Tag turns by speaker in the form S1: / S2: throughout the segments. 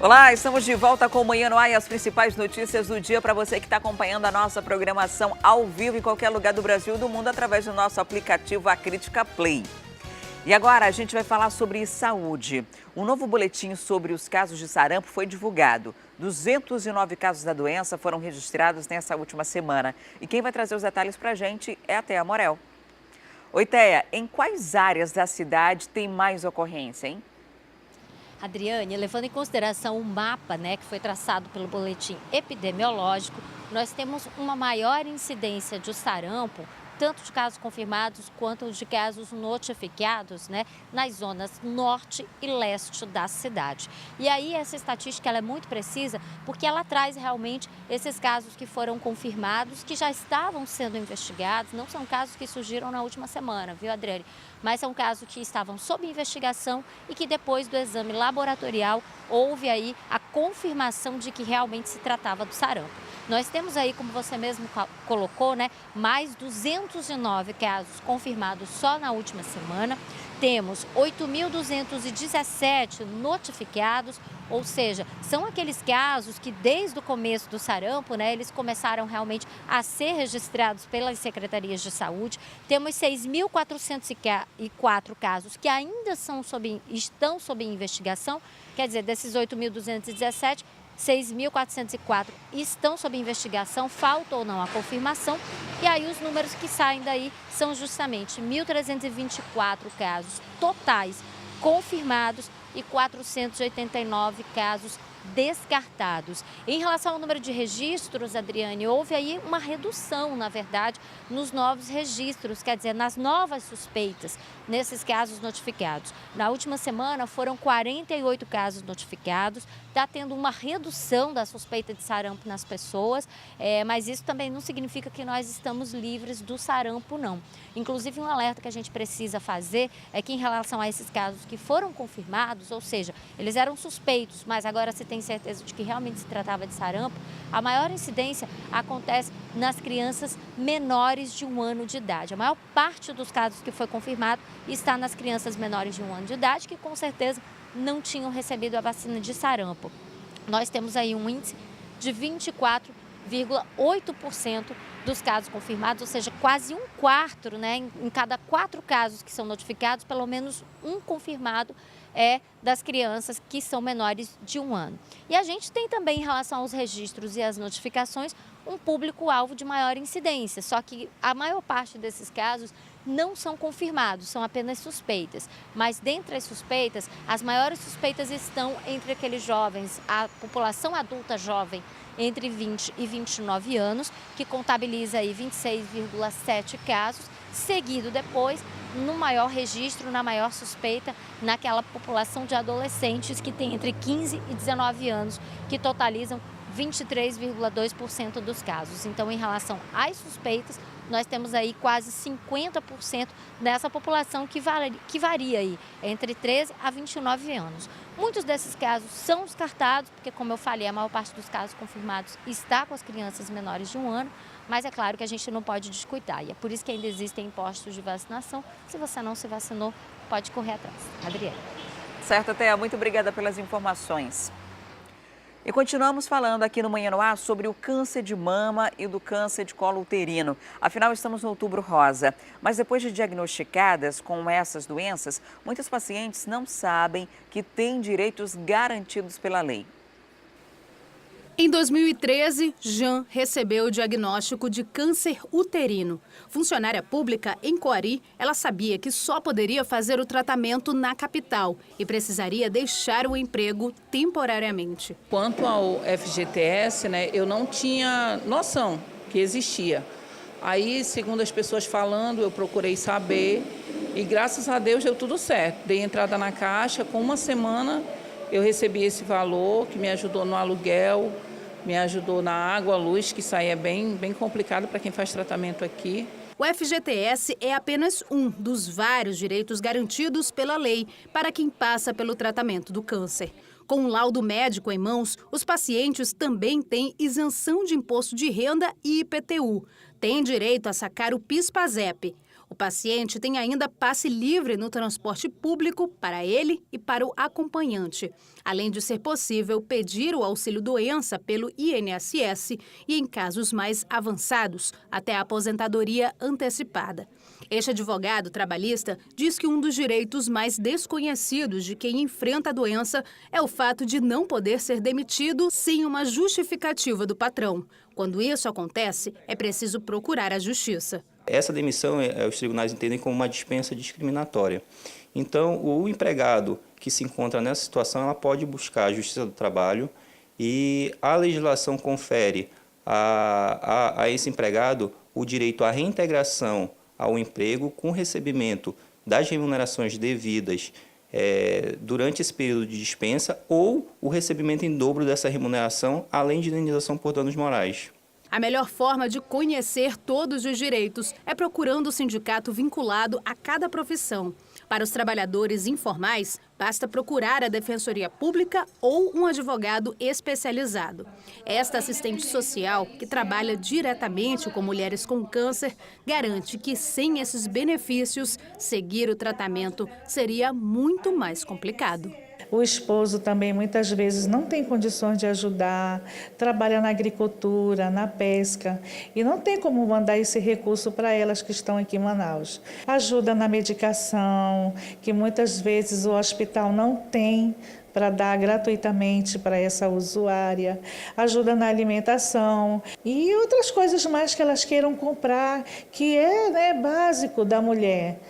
S1: Olá, estamos de volta com o Manhã no Ar e as principais notícias do dia para você que está acompanhando a nossa programação ao vivo em qualquer lugar do Brasil e do mundo através do nosso aplicativo A Crítica Play. E agora a gente vai falar sobre saúde. Um novo boletim sobre os casos de sarampo foi divulgado. 209 casos da doença foram registrados nessa última semana. E quem vai trazer os detalhes para a gente é a Thea Morel. Oi, Thea, em quais áreas da cidade tem mais ocorrência, hein?
S2: Adriane, levando em consideração o mapa, que foi traçado pelo boletim epidemiológico, nós temos uma maior incidência de sarampo, tanto de casos confirmados quanto de casos notificados, nas zonas norte e leste da cidade. E aí essa estatística ela é muito precisa porque ela traz realmente esses casos que foram confirmados, que já estavam sendo investigados, não são casos que surgiram na última semana, viu, Adriane? Mas são casos que estavam sob investigação e que depois do exame laboratorial houve aí a confirmação de que realmente se tratava do sarampo. Nós temos aí, como você mesmo colocou, mais 209 casos confirmados só na última semana. Temos 8.217 notificados, ou seja, são aqueles casos que desde o começo do sarampo, eles começaram realmente a ser registrados pelas secretarias de saúde. Temos 6.404 casos que ainda estão sob investigação, quer dizer, desses 8.217, 6.404 estão sob investigação, falta ou não a confirmação. E aí os números que saem daí são justamente 1.324 casos totais confirmados e 489 casos descartados. Em relação ao número de registros, Adriane, houve aí uma redução, na verdade, nos novos registros, quer dizer, nas novas suspeitas, nesses casos notificados. Na última semana foram 48 casos notificados, está tendo uma redução da suspeita de sarampo nas pessoas, mas isso também não significa que nós estamos livres do sarampo, não. Inclusive, um alerta que a gente precisa fazer é que em relação a esses casos que foram confirmados, ou seja, eles eram suspeitos, mas agora se tem certeza de que realmente se tratava de sarampo, a maior incidência acontece nas crianças menores de 1 ano de idade. A maior parte dos casos que foi confirmado está nas crianças menores de 1 ano de idade, que com certeza não tinham recebido a vacina de sarampo. Nós temos aí um índice de 24,8% dos casos confirmados, ou seja, quase 1/4, em cada 4 casos que são notificados, pelo menos um confirmado é das crianças que são menores de 1 ano. E a gente tem também, em relação aos registros e às notificações, um público-alvo de maior incidência, só que a maior parte desses casos não são confirmados, são apenas suspeitas. Mas dentre as suspeitas, as maiores suspeitas estão entre aqueles jovens, a população adulta jovem, entre 20 e 29 anos, que contabiliza aí 26,7 casos, seguido depois, no maior registro, na maior suspeita, naquela população de adolescentes que tem entre 15 e 19 anos, que totalizam 23,2% dos casos. Então, em relação às suspeitas, nós temos aí quase 50% dessa população que varia aí entre 13 a 29 anos. Muitos desses casos são descartados, porque, como eu falei, a maior parte dos casos confirmados está com as crianças menores de 1 ano, mas é claro que a gente não pode descuidar. E é por isso que ainda existem postos de vacinação. Se você não se vacinou, pode correr atrás. Adriane.
S1: Certo, Thea. Muito obrigada pelas informações. E continuamos falando aqui no Manhã no Ar sobre o câncer de mama e do câncer de colo uterino. Afinal, estamos no Outubro Rosa. Mas depois de diagnosticadas com essas doenças, muitos pacientes não sabem que têm direitos garantidos pela lei.
S3: Em 2013, Jean recebeu o diagnóstico de câncer uterino. Funcionária pública em Coari, ela sabia que só poderia fazer o tratamento na capital e precisaria deixar o emprego temporariamente.
S4: Quanto ao FGTS, eu não tinha noção que existia. Aí, segundo as pessoas falando, eu procurei saber e graças a Deus deu tudo certo. Dei entrada na caixa, com 1 semana eu recebi esse valor que me ajudou no aluguel, me ajudou na água, luz, que isso aí é bem complicado para quem faz tratamento aqui.
S3: O FGTS é apenas um dos vários direitos garantidos pela lei para quem passa pelo tratamento do câncer. Com um laudo médico em mãos, os pacientes também têm isenção de imposto de renda e IPTU. Têm direito a sacar o PIS/PASEP. O O paciente tem ainda passe livre no transporte público para ele e para o acompanhante, além de ser possível pedir o auxílio-doença pelo INSS e, em casos mais avançados, até a aposentadoria antecipada. Este advogado trabalhista diz que um dos direitos mais desconhecidos de quem enfrenta a doença é o fato de não poder ser demitido sem uma justificativa do patrão. Quando isso acontece, é preciso procurar a justiça.
S5: Essa demissão, os tribunais entendem como uma dispensa discriminatória. Então, o empregado que se encontra nessa situação, ela pode buscar a Justiça do Trabalho e a legislação confere a esse empregado o direito à reintegração ao emprego com recebimento das remunerações devidas durante esse período de dispensa ou o recebimento em dobro dessa remuneração, além de indenização por danos morais.
S3: A melhor forma de conhecer todos os direitos é procurando o sindicato vinculado a cada profissão. Para os trabalhadores informais, basta procurar a Defensoria Pública ou um advogado especializado. Esta assistente social, que trabalha diretamente com mulheres com câncer, garante que sem esses benefícios, seguir o tratamento seria muito mais complicado.
S6: O esposo também muitas vezes não tem condições de ajudar, trabalha na agricultura, na pesca e não tem como mandar esse recurso para elas que estão aqui em Manaus. Ajuda na medicação, que muitas vezes o hospital não tem para dar gratuitamente para essa usuária, ajuda na alimentação e outras coisas mais que elas queiram comprar, que é básico da mulher.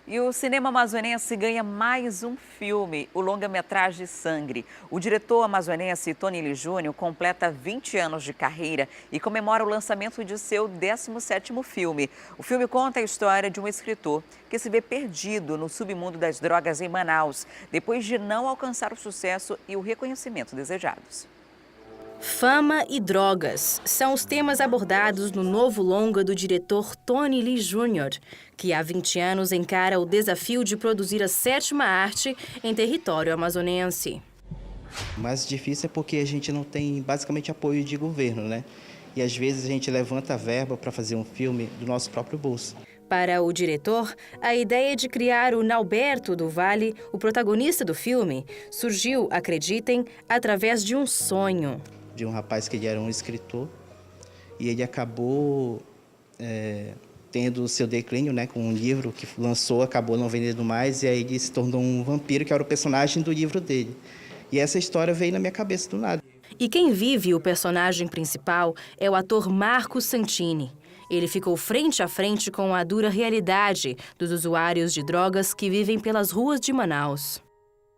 S1: E o cinema amazonense ganha mais um filme, o longa-metragem Sangue. O diretor amazonense Tony Lee Júnior completa 20 anos de carreira e comemora o lançamento de seu 17º filme. O filme conta a história de um escritor que se vê perdido no submundo das drogas em Manaus, depois de não alcançar o sucesso e o reconhecimento desejados.
S7: Fama e drogas são os temas abordados no novo longa do diretor Tony Lee Júnior, que há 20 anos encara o desafio de produzir a 7ª arte em território amazonense.
S8: O mais difícil é porque a gente não tem basicamente apoio de governo, né? E às vezes a gente levanta a verba para fazer um filme do nosso próprio bolso.
S7: Para o diretor, a ideia de criar o Nalberto do Vale, o protagonista do filme, surgiu, acreditem, através de um sonho.
S8: De um rapaz que ele era um escritor e ele acabou tendo o seu declínio, né, com um livro que lançou, acabou não vendendo mais e aí ele se tornou um vampiro, que era o personagem do livro dele. E essa história veio na minha cabeça do nada.
S7: E quem vive o personagem principal é o ator Marco Santini. Ele ficou frente a frente com a dura realidade dos usuários de drogas que vivem pelas ruas de Manaus.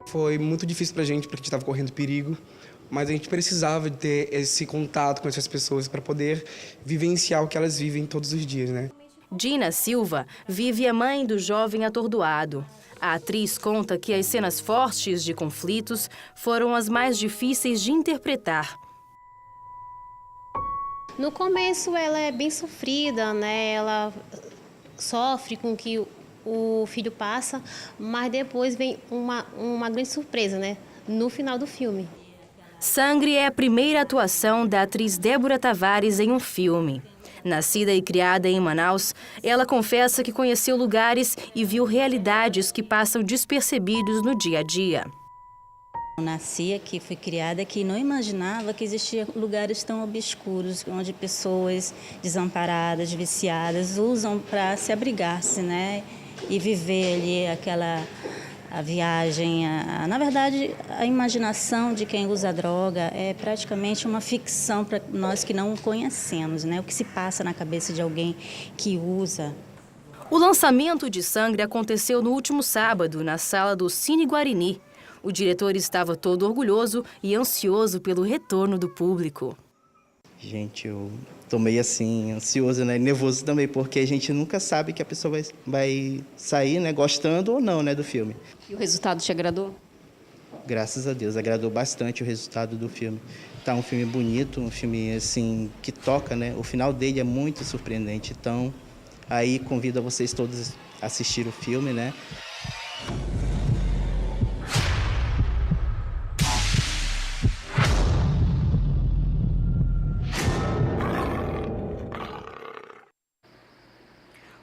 S9: Foi muito difícil pra gente, porque a gente estava correndo perigo. Mas a gente precisava de ter esse contato com essas pessoas para poder vivenciar o que elas vivem todos os dias, né?
S7: Dina Silva vive a mãe do jovem atordoado. A atriz conta que as cenas fortes de conflitos foram as mais difíceis de interpretar.
S10: No começo ela é bem sofrida, né? Ela sofre com o que o filho passa, mas depois vem uma grande surpresa, né? No final do filme.
S7: Sangue é a primeira atuação da atriz Débora Tavares em um filme. Nascida e criada em Manaus, ela confessa que conheceu lugares e viu realidades que passam despercebidos no dia a dia.
S11: Eu nasci aqui, fui criada aqui, não imaginava que existiam lugares tão obscuros, onde pessoas desamparadas, viciadas, usam para se abrigar-se, né? E viver ali a viagem, na verdade, a imaginação de quem usa droga é praticamente uma ficção para nós que não conhecemos, né? O que se passa na cabeça de alguém que usa.
S7: O lançamento de Sangue aconteceu no último sábado, na sala do Cine Guarini. O diretor estava todo orgulhoso e ansioso pelo retorno do público.
S8: Gente, eu tô meio assim, ansioso, né? Nervoso também, porque a gente nunca sabe que a pessoa vai sair, né? Gostando ou não, né? Do filme.
S12: E o resultado te agradou?
S8: Graças a Deus, agradou bastante o resultado do filme. Tá um filme bonito, um filme, assim, que toca, né? O final dele é muito surpreendente. Então, aí convido a vocês todos a assistir o filme, né?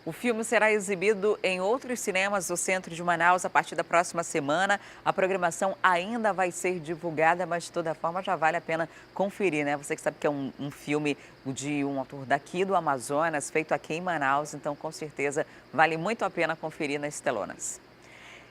S1: O filme será exibido em outros cinemas do centro de Manaus a partir da próxima semana. A programação ainda vai ser divulgada, mas de toda forma já vale a pena conferir, né? Você que sabe que é um filme de um autor daqui do Amazonas, feito aqui em Manaus, então com certeza vale muito a pena conferir nas telonas.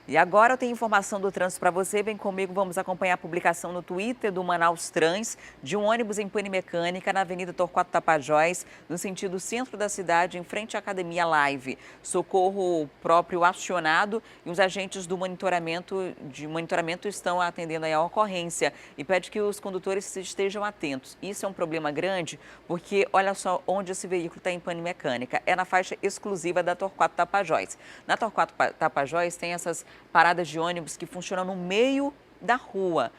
S1: E agora eu tenho informação do trânsito para você. Vem comigo, vamos acompanhar a publicação no Twitter do Manaus Trans de um ônibus em pane mecânica na Avenida Torquato Tapajós, no sentido centro da cidade, em frente à Academia Live. Socorro próprio acionado e os agentes do monitoramento estão atendendo aí a ocorrência e pede que os condutores estejam atentos. Isso é um problema grande porque olha só onde esse veículo está em pane mecânica. É na faixa exclusiva da Torquato Tapajós. Na Torquato Tapajós tem essas paradas de ônibus que funcionam no meio da rua,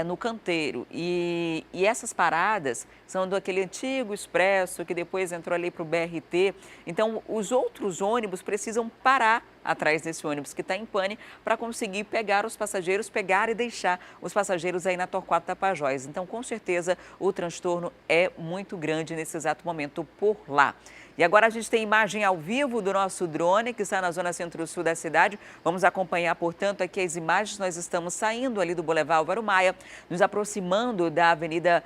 S1: no canteiro. E essas paradas são daquele antigo expresso que depois entrou ali para o BRT. Então, os outros ônibus precisam parar atrás desse ônibus que está em pane para conseguir pegar os passageiros, pegar e deixar os passageiros aí na Torquato Tapajós. Então, com certeza, o transtorno é muito grande nesse exato momento por lá. E agora a gente tem imagem ao vivo do nosso drone, que está na zona centro-sul da cidade. Vamos acompanhar, portanto, aqui as imagens. Nós estamos saindo ali do Boulevard Álvaro Maia, nos aproximando da Avenida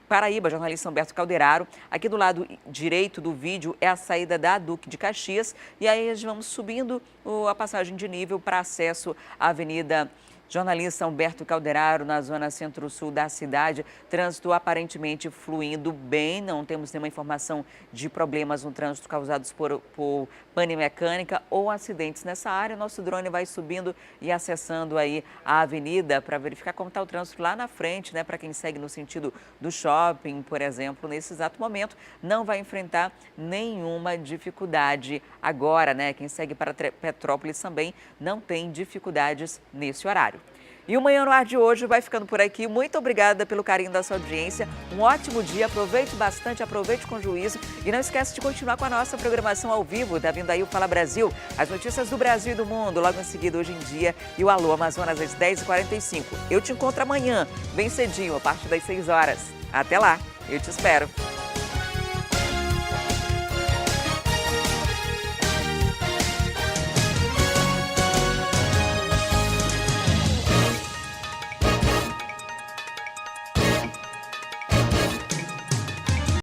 S1: Paraíba, jornalista Humberto Calderaro. Aqui do lado direito do vídeo é a saída da Duque de Caxias. E aí nós vamos subindo a passagem de nível para acesso à Avenida Jornalista Humberto Calderaro, na zona centro-sul da cidade. Trânsito aparentemente fluindo bem, não temos nenhuma informação de problemas no trânsito causados por pane mecânica ou acidentes nessa área. Nosso drone vai subindo e acessando aí a avenida para verificar como está o trânsito lá na frente, né? Para quem segue no sentido do shopping, por exemplo, nesse exato momento, não vai enfrentar nenhuma dificuldade agora, né? Quem segue para Petrópolis também não tem dificuldades nesse horário. E o Manhã no Ar de hoje vai ficando por aqui. Muito obrigada pelo carinho da sua audiência. Um ótimo dia, aproveite bastante, aproveite com juízo. E não esquece de continuar com a nossa programação ao vivo. Tá vindo aí o Fala Brasil, as notícias do Brasil e do mundo. Logo em seguida, Hoje em Dia e o Alô Amazonas às 10h45. Eu te encontro amanhã, bem cedinho, a partir das 6 horas. Até lá, eu te espero.